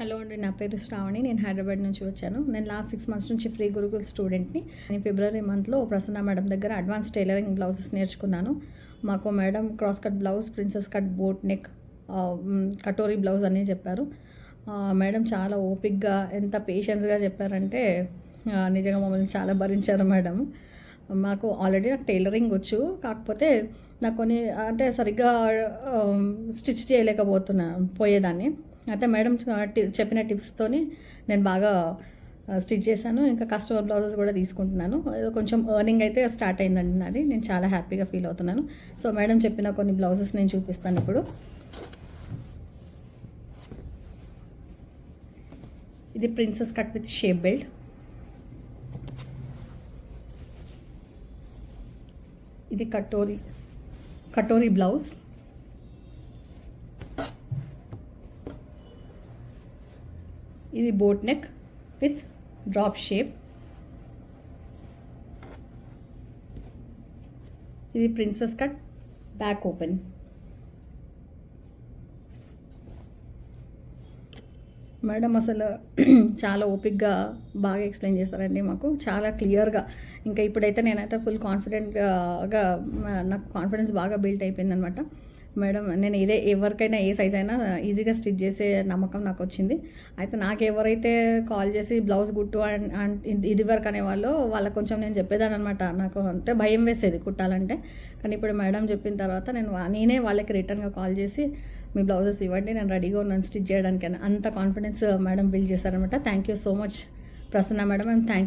Hello అండి, నా పేరు శ్రావణి. నేను హైదరాబాద్ నుంచి వచ్చాను. నేను లాస్ట్ 6 months నుంచి ఫ్రీ గురుకుల్ స్టూడెంట్ని. నేను ఫిబ్రవరి మంత్లో ప్రసన్న మేడం దగ్గర అడ్వాన్స్ టైలరింగ్ బ్లౌజెస్ నేర్చుకున్నాను. మాకు madam cross cut blouse, princess cut, boat neck, katori blouse అని చెప్పారు. మేడం చాలా ఓపిక్గా, ఎంత పేషెన్స్గా చెప్పారంటే నిజంగా మమ్మల్ని చాలా భరించారు మేడం. మాకు ఆల్రెడీ నాకు టైలరింగ్ వచ్చు, కాకపోతే నాకు కొన్ని అంటే సరిగ్గా స్టిచ్ పోయేదాన్ని. అయితే మేడం చెప్పిన టిప్స్తోని నేను బాగా స్టిచ్ చేశాను. ఇంకా కస్టమర్ బ్లౌజెస్ కూడా తీసుకుంటున్నాను. కొంచెం ఎర్నింగ్ అయితే స్టార్ట్ అయిందండి నాది. నేను చాలా హ్యాపీగా ఫీల్ అవుతున్నాను. సో మేడం చెప్పిన కొన్ని బ్లౌజెస్ నేను చూపిస్తాను ఇప్పుడు. ఇది princess cut with shape belt. ఇది కటోరీ బ్లౌజ్. ఇది boat neck with drop shape. ఇది princess cut back open. Madam అసలు చాలా ఓపిక్గా బాగా ఎక్స్ప్లెయిన్ చేస్తారండి మాకు, చాలా క్లియర్గా. ఇంకా ఇప్పుడైతే నేనైతే ఫుల్ కాన్ఫిడెంట్గా నాకు కాన్ఫిడెన్స్ బాగా బిల్డ్ అయిపోయిందనమాట. మేడం నేను ఎవరికైనా ఏ సైజ్ అయినా ఈజీగా స్టిచ్ చేసే నమ్మకం నాకు వచ్చింది. అయితే నాకు ఎవరైతే కాల్ చేసి బ్లౌజ్ కుట్టు ఇది వరకు అనేవాళ్ళు వాళ్ళకి కొంచెం నేను చెప్పేదాన్ని అనమాట. నాకు అంటే భయం వేసేది కుట్టాలంటే. కానీ ఇప్పుడు మేడం చెప్పిన తర్వాత నేనే వాళ్ళకి రిటర్న్గా కాల్ చేసి మీ బ్లౌజెస్ ఇవ్వండి, నేను రెడీగా ఉన్నాను స్టిచ్ చేయడానికి అని. అంత కాన్ఫిడెన్స్ మేడం బిల్డ్ చేశారనమాట. Thank you so much Prasanna madam, and thank